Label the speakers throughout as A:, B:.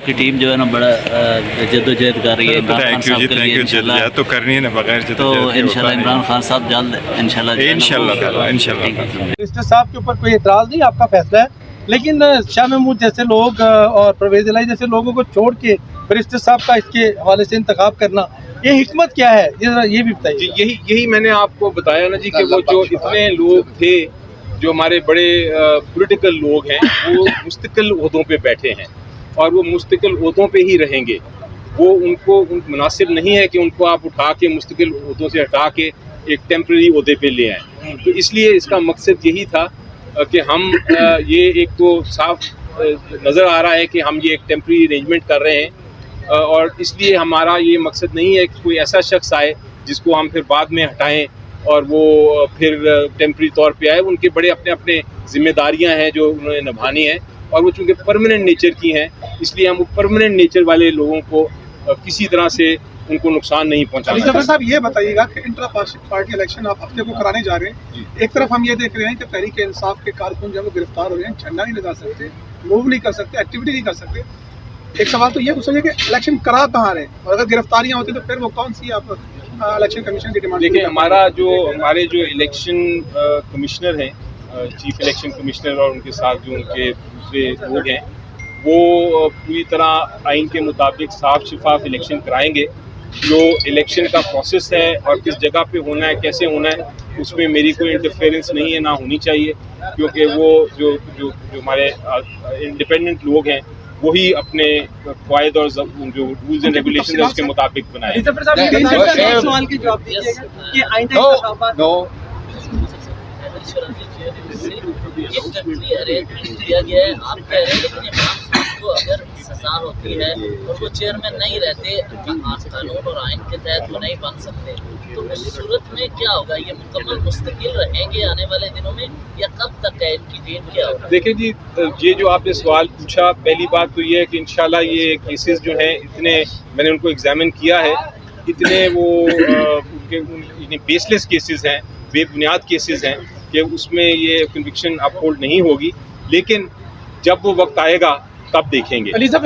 A: की टीम जो है ना बड़ा जद्दोजहद कर रही है इमरान खान साहब के लिए इंशाल्लाह।
B: तो करनी है ना, बगैर
A: तो इंशाल्लाह इमरान खान साहब जल्द इंशाल्लाह
B: इंशाल्लाह।
C: मिनिस्टर साहब के ऊपर कोई एतराज़ नहीं, आपका फैसला है, लेकिन शाह महमूद जैसे लोग और परवेज़ इलाही जैसे लोगों को छोड़ के मिनिस्टर साहब का इसके हवाले से इंतखाब करना, ये हिकमत क्या है, ये भी बताइए।
D: यही मैंने आपको बताया ना जी कि वो जो इतने लोग थे जो हमारे बड़े पॉलिटिकल लोग हैं वो मुस्तकिल ओहदों पे बैठे हैं और वो मुस्तकिल ओहदों पे ही रहेंगे। वो उनको मुनासिब नहीं है कि उनको आप उठा के मुस्तकिल ओहदों से हटा के एक टेम्प्रेरी ओहदे पे ले आएँ। तो इसलिए इसका मकसद यही था कि हम ये एक तो साफ नज़र आ रहा है कि हम ये एक टेम्प्रेरी अरेंजमेंट कर रहे हैं और इसलिए हमारा ये मकसद नहीं है कि कोई ऐसा शख्स आए जिसको हम फिर बाद में हटाएं और वो फिर टेम्प्रेरी तौर पे आए। उनके बड़े अपने अपने जिम्मेदारियां हैं जो उन्होंने निभानी है और वो चूँकि परमानेंट नेचर की हैं, इसलिए हम परमानेंट नेचर वाले लोगों को किसी तरह से उनको नुकसान नहीं पहुंचाना।
C: जफर साहब ये बताइएगा कि इंट्रा पार्टी इलेक्शन आप हफ्ते को कराने जा रहे हैं, एक तरफ हम ये देख रहे हैं कि तहरीक इंसाफ के कारकुन जब वो गिरफ्तार हो रहे हैं, झंडा नहीं लगा सकते, मूव नहीं कर सकते, एक्टिविटी नहीं कर सकते। एक सवाल तो ये पूछिए कि इलेक्शन करा कहाँ रहे, और अगर गिरफ्तारियां होती तो फिर वो कौन सी आप इलेक्शन कमीशन की डिमांड? देखिए
D: हमारे जो इलेक्शन कमिश्नर हैं, चीफ इलेक्शन कमिश्नर और उनके साथ जो उनके दूसरे लोग हैं, वो पूरी तरह आइन के मुताबिक साफ शफाफ इलेक्शन कराएंगे। जो इलेक्शन का प्रोसेस है और किस जगह पे होना है, कैसे होना है, उसमें मेरी कोई इंटरफेरेंस नहीं है, ना होनी चाहिए, क्योंकि वो जो हमारे इंडिपेंडेंट लोग हैं वही अपने क़वायद और जो रूल्स एंड रेगुलेशन है उसके मुताबिक बनाए।
C: सवाल की जवाब दीजिएगा कि आइंदा
A: अरेंजमेंट दिया गया है, आप कह रहे हैं, लेकिन इमरान खान को अगर सजा होती है और वो चेयरमैन नहीं रहते, कानून और आइन के तहत वो नहीं बन सकते, तो उस सूरत में क्या होगा? ये मुकम्मल मुस्तकिल रहेंगे आने वाले दिनों में या कब तक है, इनकी डेट क्या होगा?
D: देखिए जी, ये जो आपने सवाल पूछा, पहली बात तो ये है कि इंशाल्लाह ये केसेस जो हैं इतने, मैंने उनको एग्जामिन किया है, इतने वो उनके बेसलेस केसेस हैं, बेबुनियाद केसेस हैं कि उसमें ये कन्विक्शन अपहोल्ड नहीं होगी, लेकिन जब वो वक्त आएगा तब देखेंगे।
C: आलिजा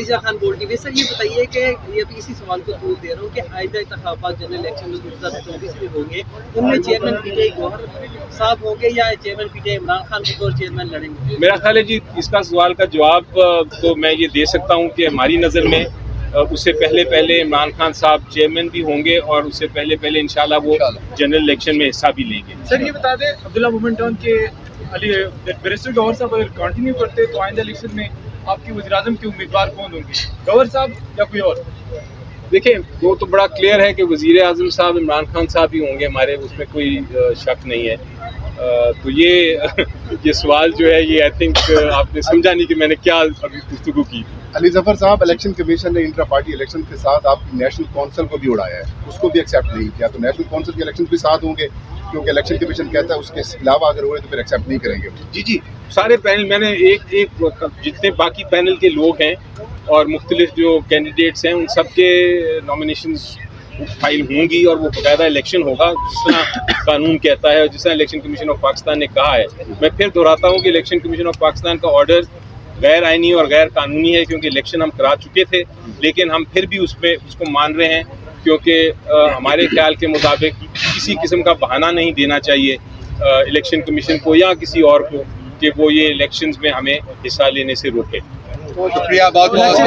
C: खान बोल टीवी सर, ये बताइए कि ये भी इसी सवाल को दूर दे रहा हूँ कि आइंदा इंतखाबात जनरल इलेक्शन में 2024 में होंगे, उनमें चेयरमैन पीटीआई गौहर साहब होंगे या चेयरमैन पीटीआई इमरान खान बतौर चेयरमैन लड़ेंगे?
D: मेरा ख्याल है जी, इसका सवाल का जवाब तो मैं ये दे सकता हूँ कि हमारी नज़र में उससे पहले इमरान खान साहब चेयरमैन भी होंगे और उससे पहले इंशाल्लाह वो जनरल इलेक्शन में हिस्सा भी लेंगे।
C: सर ये बता दें, अब्दुल्ला मूवमेंट टाउन के बैरिस्टर गौहर साहब अगर कंटिन्यू करते तो आइंदा इलेक्शन में आपके वज़ीर-ए-आज़म के उम्मीदवार कौन होंगे, गौहर साहब या कोई और?
D: देखिए, वो तो बड़ा क्लियर है कि वज़ीर-ए-आज़म साहब इमरान खान साहब ही होंगे हमारे, उसमें कोई शक नहीं है। तो ये सवाल जो है ये आई थिंक आपने समझा नहीं कि मैंने क्या अभी गुफ्तगू की।
E: अली जफर साहब, इलेक्शन कमीशन ने इंट्रा पार्टी इलेक्शन के साथ आपकी नेशनल काउंसिल को भी उड़ाया है, उसको भी एक्सेप्ट नहीं किया, तो नेशनल काउंसिल के इलेक्शन भी साथ होंगे क्योंकि इलेक्शन कमीशन कहता है उसके अलावा अगर हुए तो फिर एक्सेप्ट नहीं करेंगे।
D: जी, सारे पैनल, मैंने एक जितने बाकी पैनल के लोग हैं और मुख्तलिफ जो कैंडिडेट्स हैं उन सब के नॉमिनेशंस फाइल होंगी और वो बाकायदा इलेक्शन होगा जिस तरह कानून कहता है और जिस तरह इलेक्शन कमीशन ऑफ पाकिस्तान ने कहा है। मैं फिर दोहराता हूँ कि इलेक्शन कमीशन ऑफ पाकिस्तान का ऑर्डर गैर आइनी और गैर कानूनी है, क्योंकि इलेक्शन हम करा चुके थे, लेकिन हम फिर भी उसको मान रहे हैं, क्योंकि हमारे ख्याल के मुताबिक किसी किस्म का बहाना नहीं देना चाहिए इलेक्शन कमीशन को या किसी और को कि वो ये इलेक्शंस में हमें हिस्सा लेने से रोके।
E: शुक्रिया, बहुत बहुत।